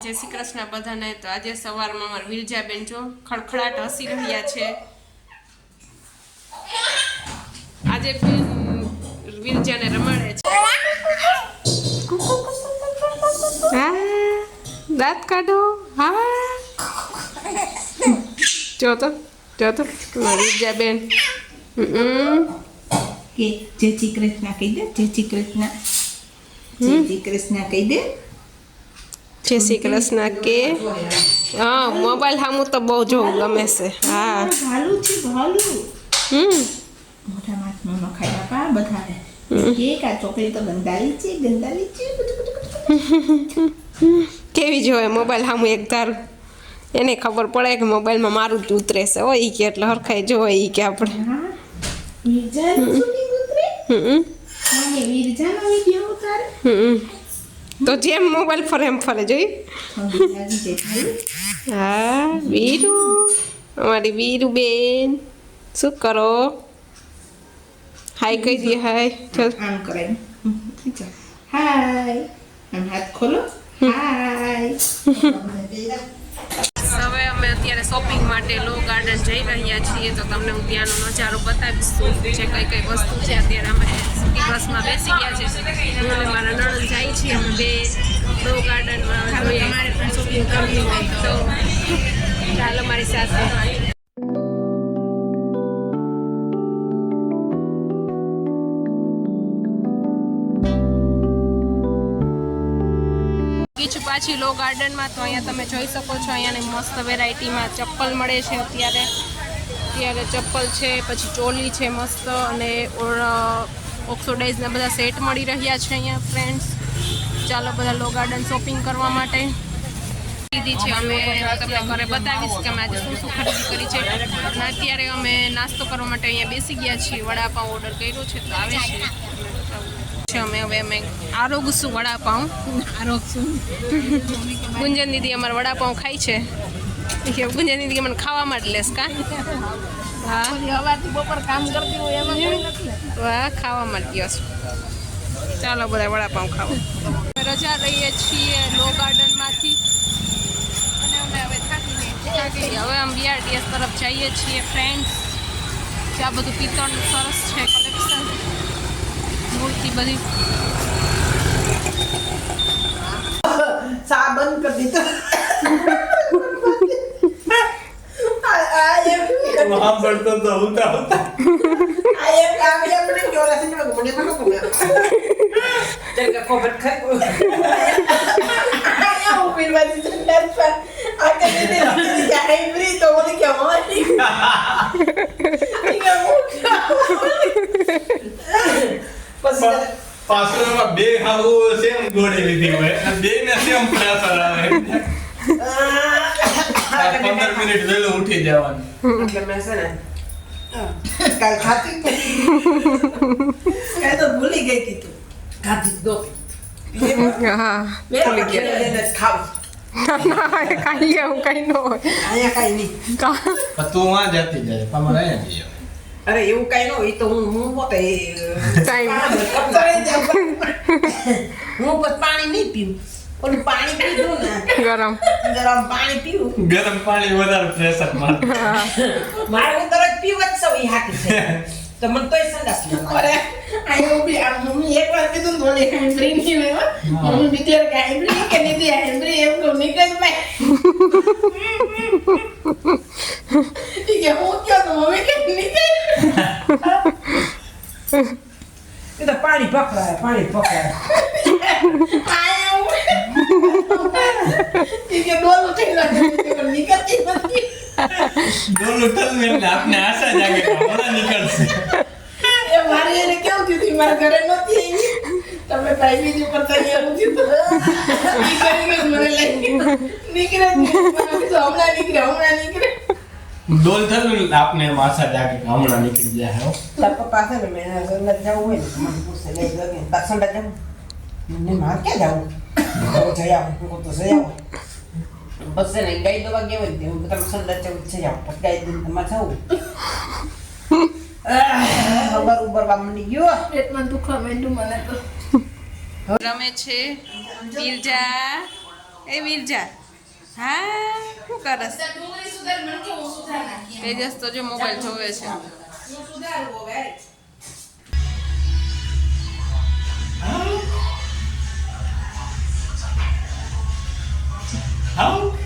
જય શ્રી કૃષ્ણ બધાને। તો આજે સવારમાં અમારા વિરજાબેન જો ખડખડાટ હસી રહ્યા છે। આજે વિરજાને રમાડે છે। હા દાંત કાઢો। હા જો તો વિરજાબેન કે જય શ્રી કૃષ્ણ કહી દે। જય શ્રી કૃષ્ણ કહી દે। જય શ્રી કૃષ્ણ કે હા મોબાઈલ સામું તો બહુ જોવું ગમે છે। હા ભાલું છે ભાલું। મોટા માથમાં નખાય બાપા બધાને કે આ ચોકડી તો ગંદાલી છે કેવી જોવે મોબાઈલ સામું એક ધારું એને ખબર પડે કે મોબાઈલમાં મારું જ ઉતરે છે હોય ઈ કે એટલે હરખાઈ જોવે ઈ કે આપણે વિરજાનું શૂટિંગ ઉતરે મને વિરજાનો વિડિયો ઉતારે તો જેમ મોબાઈલ ફરે એમ ફરે જોઈ। હા વીરુ અમારી વીરુ બેન શું કરો? હાય કહી દે હાય ચલ આમ કરાય હાય આમ હાથ ખોલો હાય। હવે અમે અત્યારે શોપિંગ માટે લો ગાર્ડન જઈ રહ્યા છીએ તો તમને હું ત્યાંનો નજારો બતાવીશ જે કઈ કઈ વસ્તુ છે। અત્યારે અમે સિટી બસમાં બેસી ગયા છે હું અને મારા નણંદ જાય છીએ અમે બે લો ગાર્ડનમાં જોઈએ અમારે પણ શોપિંગ કરવી હોય તો ચાલો મારી સાથે। પાછી લો ગાર્ડનમાં તો અહીંયા તમે જોઈ શકો છો અહીંયાની મસ્ત વેરાયટીમાં ચપ્પલ મળે છે। અત્યારે ચપ્પલ છે પછી ચોલી છે મસ્ત અને ઓક્સોડાઇઝના બધા સેટ મળી રહ્યા છે અહીંયા ફ્રેન્ડ્સ। ચાલો બધા લો ગાર્ડન શોપિંગ કરવા માટે ખરીદી છે અમે તમને ઘરે બતાવીશ કે અમે આજે શું ખરીદી કરી છે। અને અત્યારે અમે નાસ્તો કરવા માટે અહીંયા બેસી ગયા છીએ વડાપાઉં ઓર્ડર કર્યો છે તો આવે છે અમે હવે અમે આરોગશું વડાપાઉં ગુંજન દીદી અમારે વડાપાઉં ખાય છે કે ગુંજન દીદી મને ખાવામાં જ લેશ કા હા હવારથી બપોર કામ કરતી હોય એમાં કોઈ નથી વાહ ખાવામાં જ ગયો છું। ચાલો બધા વડાપાઉં ખાવા રજા રહીએ છીએ લો ગાર્ડનમાંથી અને અમે હવે થાકી હવે અમે બીઆરટીએસ તરફ જઈએ છીએ ફ્રેન્ડ્સ। ત્યાં બધું પિત્તળનું સરસ છે કલેક્શન મૂર્તિ બધી सा बंद कर दी तो वहाँ पर तो होता आए आगे अपने जोरा से मैं घूमने को चल का कोबट खाए आया हूँ फिर वाली चंदर पर आके दे क्या है फ्री तो बोले क्या हमारी क्या मुझे पासवर्ड में बे हाँ वो सेम गोड़े लिखी हुए हैं बे में सेम प्लस आ रहा है 15 मिनट वेलो उठी जावन मतलब मैं से ना कल खाती मैं तो भूल ही गई थी तू खाती दो હા मेरा क्या खाओ કાંઈ એવું કંઈ ન હોય आया कहीं नहीं तू वहाँ जाती जाए हमारा यहाँ नहीं है अरे ये कहीं ना ये तो मुंह होते टाइम मुंह पर पानी नहीं पीऊं और पानी पी दो ना ગરમ गरम पानी पीऊं गरम पानी વધારે પ્રેશર માર मारे उधर पीवत सब यहाँ के तो मन तो ऐसा दस ना अरे आयो भी अब मम्मी एक बार भी तुम बोले हैंड्री नहीं है मम्मी भी तेरे का हैंड्री के नहीं दिया हैंड्री है को निकल मैं ठीक है वो क्या तो मम्मी के नहीं दे ये तो पानी पक रहा है आया हूँ ठीक है डोल उठे लगे निकलती नहीं दोनों तल में आपने आशा जाके हमारा निकल से ये मारी ने क्या होती थी मारे घरे नती आई तमे भाई भी ऊपर तई होती तो निकल मरे लगी निकले तो हमला निकले डोल थल आपने आशा जाके हमारा निकल गया है सब पास है मैं लग जाऊं है मत पूछ ले लगे दर्शन लग जाऊं मैंने मार क्या जाऊं तो जाया को तो जाया बस से नहीं गई तो वागे होते हैं तो संदर से जाओ पर गई दिन तो मत जाओ खबर ऊपर बामणी गयो पेट में दुखा में डू मने तो રમે છે વિરજા એ વીરજા હા શું કરસ ડુંગળી સુધાર મને કે હું સુધાર નાખી તેજસ તો જો મોબાઈલ જોવે છે હું સુધારવો હવે How?